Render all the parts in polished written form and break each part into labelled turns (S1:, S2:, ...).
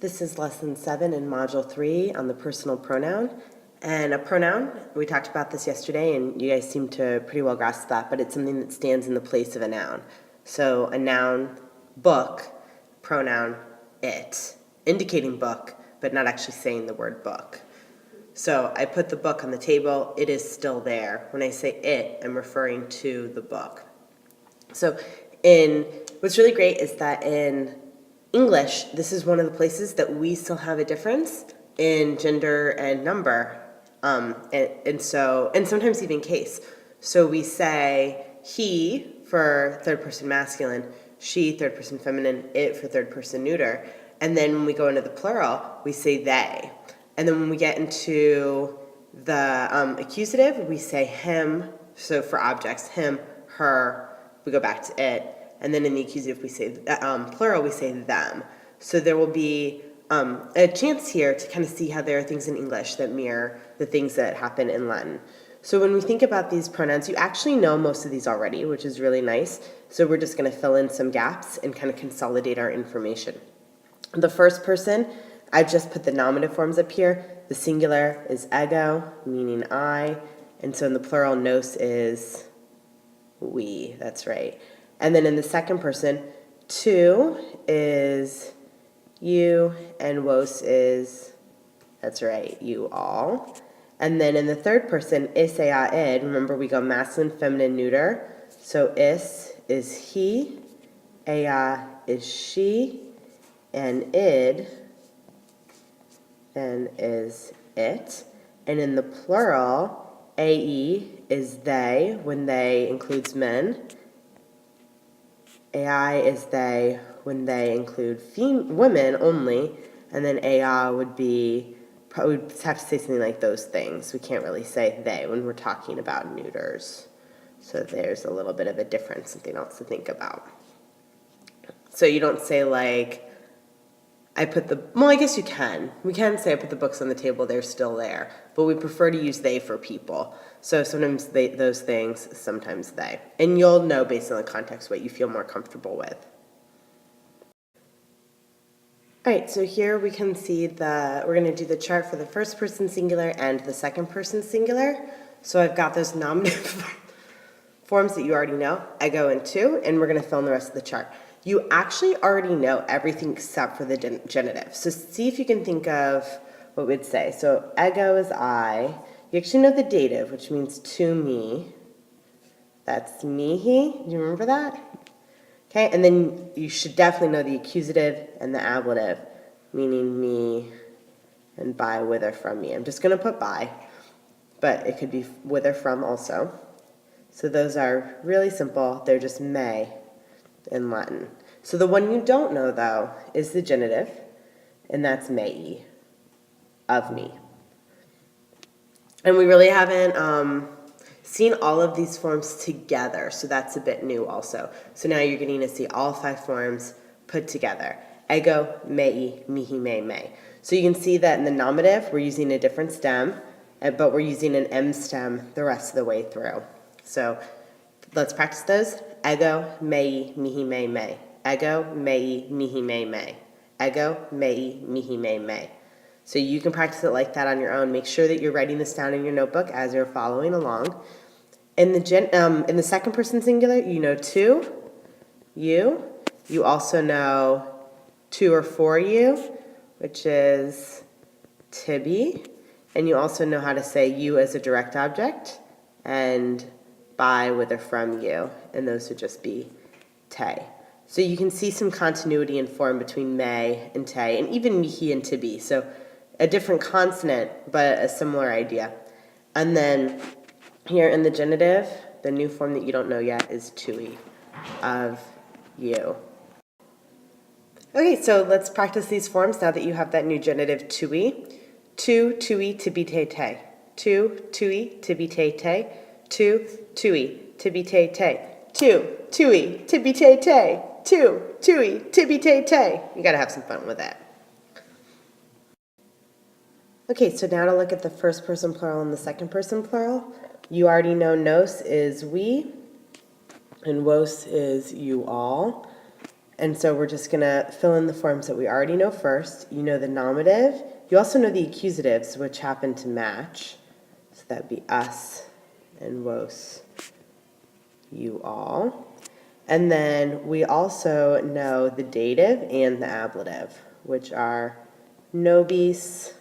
S1: This is lesson 7 in module 3 on the personal pronoun. And a pronoun, we talked about this yesterday and you guys seem to pretty well grasp that, but it's something that stands in the place of a noun. So a noun, book, pronoun, it, indicating book, but not actually saying the word book. So I put the book on the table, it is still there. When I say it, I'm referring to the book. So what's really great is that in English, this is one of the places that we still have a difference in gender and number, and sometimes even case. So we say he for third person masculine, she third person feminine, it for third person neuter, and then when we go into the plural, we say they. And then when we get into the accusative, we say him. So for objects, him, her, we go back to it. And then in the accusative, we say plural, we say them. So there will be a chance here to kind of see how there are things in English that mirror the things that happen in Latin. So when we think about these pronouns, you actually know most of these already, which is really nice. So we're just going to fill in some gaps and kind of consolidate our information. The first person, I've just put the nominative forms up here. The singular is ego, meaning I. And so in the plural, nos is we. That's right. And then in the second person, tu is you, and vos is, that's right, you all. And then in the third person, is, ea, id, remember we go masculine, feminine, neuter. So is he, ea is she, and id then is it. And in the plural, ae is they, when they includes men. AI is they when they include women only, and then AI would be, probably would have to say something like those things. We can't really say they when we're talking about neuters. So there's a little bit of a difference, something else to think about. So you don't say like, well, I guess you can. We can say I put the books on the table, they're still there. But we prefer to use they for people. So sometimes those things, sometimes they. And you'll know based on the context what you feel more comfortable with. All right, so here we can see we're going to do the chart for the first person singular and the second person singular. So I've got those nominative forms that you already know, ego and tu, and we're going to fill in the rest of the chart. You actually already know everything except for the genitive. So see if you can think of what we'd say. So ego is I. You actually know the dative, which means to me. That's me, he. Do you remember that? Okay, and then you should definitely know the accusative and the ablative, meaning me and by, with, or from me. I'm just going to put by, but it could be with or from also. So those are really simple. They're just may in Latin. So the one you don't know, though, is the genitive, and that's mei, of me. And we really haven't seen all of these forms together, so that's a bit new also. So now you're getting to see all 5 forms put together. Ego, mei, mihi, me. So you can see that in the nominative, we're using a different stem, but we're using an M stem the rest of the way through. So let's practice those. Ego, mei, mihi, me. Ego, mei, mihi, me. Ego, mei, mihi, me. So you can practice it like that on your own. Make sure that you're writing this down in your notebook as you're following along. In the second person singular, you know tu, you. You also know to or for you, which is tibi. And you also know how to say you as a direct object and by, with, or from you. And those would just be te. So you can see some continuity in form between me and te, and even mihi and tibi. So a different consonant, but a similar idea. And then here in the genitive, the new form that you don't know yet is tui, of you. Okay, so let's practice these forms now that you have that new genitive tui. Tu, tui, tibi, te, te. Tu, tui, tibi, te, te. Tu, tui, tibi, te, te. Tu, tui, tibi, te, te. Tu, tui, tibi, te, te. You gotta have some fun with that. Okay, so now to look at the first person plural and the second person plural. You already know nos is we, and vos is you all. And so we're just going to fill in the forms that we already know first. You know the nominative. You also know the accusatives, which happen to match. So that'd be us and vos, you all. And then we also know the dative and the ablative, which are nobis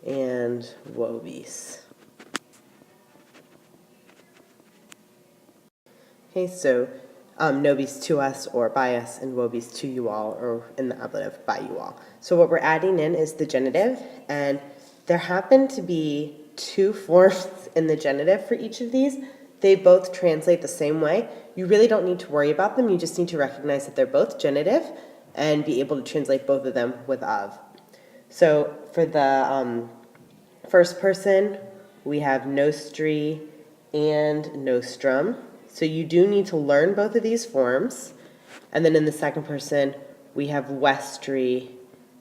S1: and vobis. Okay, so nobis to us or by us, and vobis to you all, or in the ablative, by you all. So what we're adding in is the genitive, and there happen to be two forms in the genitive for each of these. They both translate the same way. You really don't need to worry about them. You just need to recognize that they're both genitive and be able to translate both of them with of. So for the first person, we have nostri and nostrum. So you do need to learn both of these forms. And then in the second person, we have vestri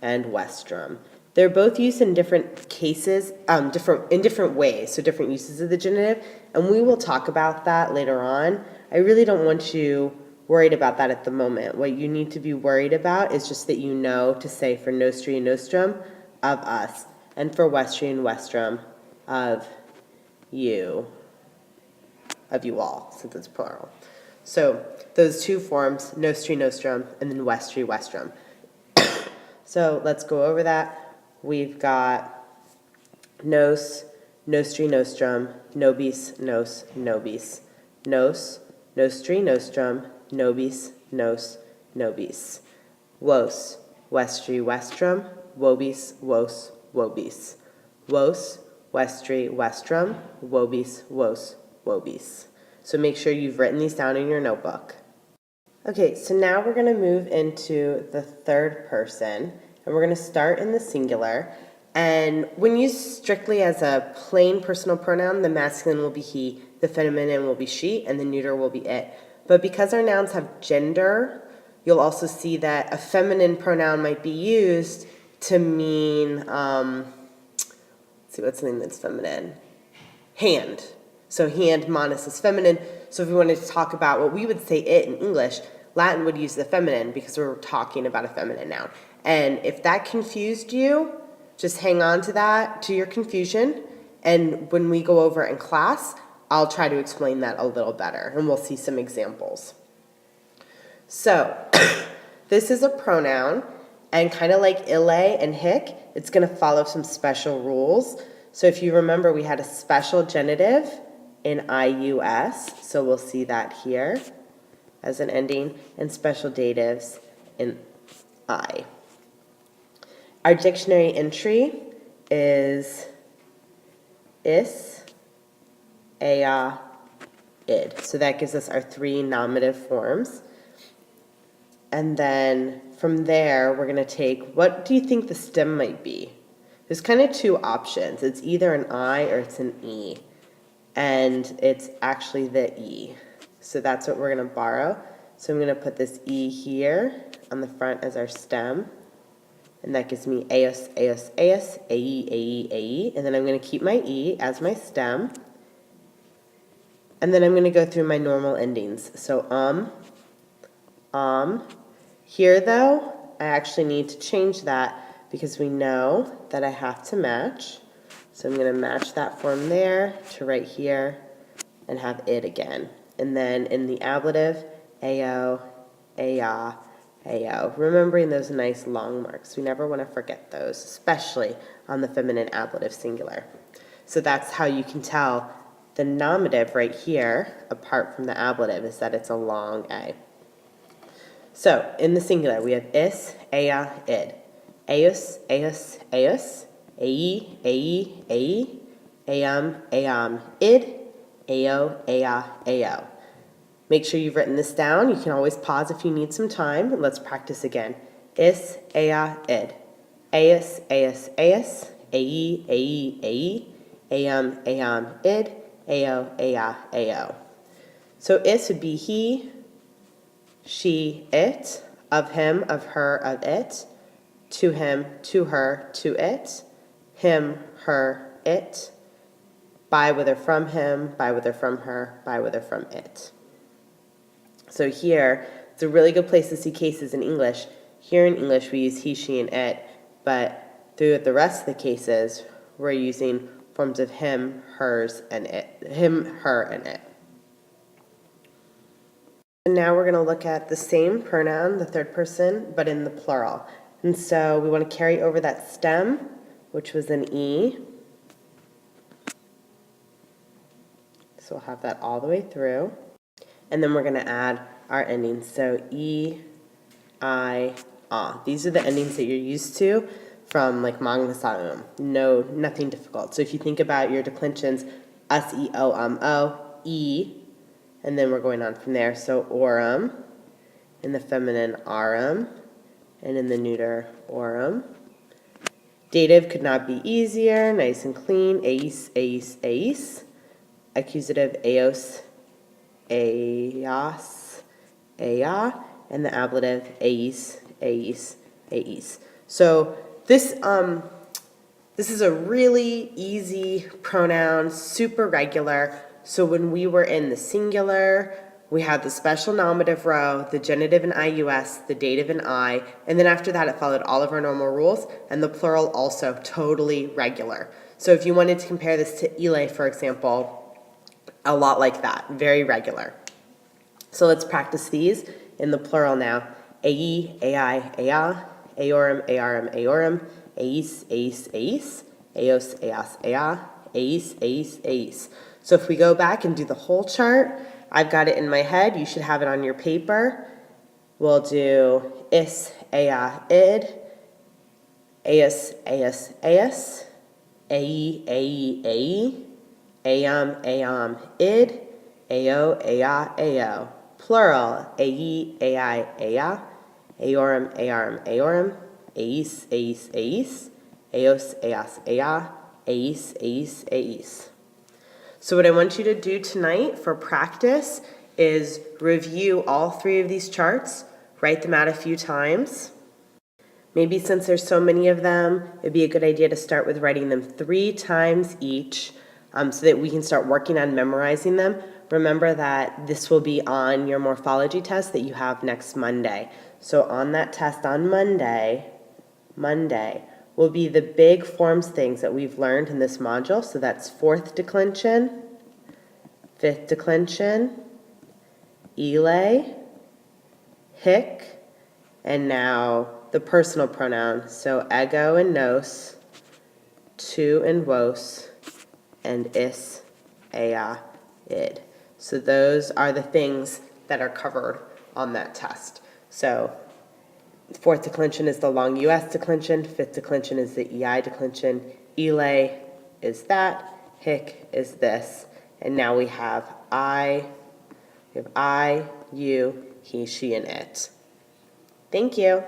S1: and vestrum. They're both used in different cases, in different ways, so different uses of the genitive, and we will talk about that later on. I really don't want you worried about that at the moment. What you need to be worried about is just that you know to say for nostri and nostrum, of us, and for vestri and vestrum, of you all, since it's plural. So those two forms, nostri, nostrum, and then vestri, vestrum. So let's go over that. We've got nos, nostri, nostrum, nobis, nos, nobis. Nos, nostri, nostrum, nobis, nos, nobis. Vos, vestri, vestrum, vobis, vos, vobis. Vos, vestri, vestrum, vobis, vos, vobis. So make sure you've written these down in your notebook. Okay, so now we're going to move into the third person, and we're going to start in the singular. And when used strictly as a plain personal pronoun, the masculine will be he, the feminine will be she, and the neuter will be it. But because our nouns have gender, you'll also see that a feminine pronoun might be used to mean, let's see, what's something that's feminine? Hand. So hand, manus is feminine. So if we wanted to talk about what we would say it in English, Latin would use the feminine because we're talking about a feminine noun. And if that confused you, just hang on to that, to your confusion. And when we go over in class, I'll try to explain that a little better, and we'll see some examples. So this is a pronoun, and kind of like ille and hic, it's going to follow some special rules. So if you remember, we had a special genitive in ius, so we'll see that here as an ending, and special datives in I. Our dictionary entry is is, ea, id. So that gives us our three nominative forms. And then from there, we're going to take, what do you think the stem might be? There's kind of two options. It's either an I or it's an E. And it's actually the E. So that's what we're going to borrow. So I'm going to put this E here on the front as our stem. And that gives me eos, eos, eos, ae, ae, ae. And then I'm going to keep my E as my stem. And then I'm going to go through my normal endings. So Here, though, I actually need to change that because we know that I have to match. So I'm going to match that form there to right here and have it again. And then in the ablative, ao, aya, ao. Remembering those nice long marks. We never want to forget those, especially on the feminine ablative singular. So that's how you can tell the nominative right here, apart from the ablative, is that it's a long A. So in the singular, we have is, ea, id. Eus, eus, eus. Ae, ae, ae. Eam, eam, id. Ao, ea, ao. Make sure you've written this down. You can always pause if you need some time. Let's practice again. Is, ea, id. Eus, eus, eus. Ae, ae, ae. Eam, eam, id. Ao, ea, ao. So is would be he, she, it. Of him, of her, of it. To him, to her, to it. Him, her, it. By, with, or from him. By, with, or from her. By, with, or from it. So here, It's a really good place to see cases in English. Here in English, we use he, she, and it, but through the rest of the cases, we're using forms of him, hers, and it. Him, her, and it. And now we're going to look at the same pronoun, the third person, but in the plural. And so we want to carry over that stem, which was an E. So we'll have that all the way through. And then we're going to add our endings. So E, I, ah. These are the endings that you're used to from like Magnus Auum. No, nothing difficult. So if you think about your declensions, us, e, o, e, and then we're going on from there. So orum, in the feminine arum, and in the neuter orum. Dative could not be easier, nice and clean. Eis, eis, eis. Accusative, eos, eos, ea. And the ablative, eis, eis, eis. So this is a really easy pronoun, super regular. So when we were in the singular, we had the special nominative row, the genitive and ius, the dative and I, and then after that it followed all of our normal rules, and the plural also totally regular. So if you wanted to compare this to ile, for example, a lot like that, very regular. So let's practice these in the plural now. Ei, ai, ea, eorum, earum, eorum, eis, eis, eis, eos, eos, ea, eis, eis, eis. So if we go back and do the whole chart, I've got it in my head. You should have it on your paper. We'll do is, ea, id, eus, eus, eus, ei, ei, eam, eam, id, ao, ea, ao. Plural, ei, ai, ea, eorum, earum, eorum, eis, eis, eis, eos, eos, ea, eis, eis, eis. So what I want you to do tonight for practice is review all three of these charts, write them out a few times. Maybe since there's so many of them, it'd be a good idea to start with writing them 3 times each so that we can start working on memorizing them. Remember that this will be on your morphology test that you have next Monday. So on that test on Monday will be the big forms things that we've learned in this module. So that's 4th declension, 5th declension, ile, hic, and now the personal pronouns. So ego and nos, tu and vos, and is, ea, id. So those are the things that are covered on that test. So 4th declension is the long US declension, 5th declension is the EI declension, ile is that, hic is this, and now we have I, you, he, she, and it. Thank you.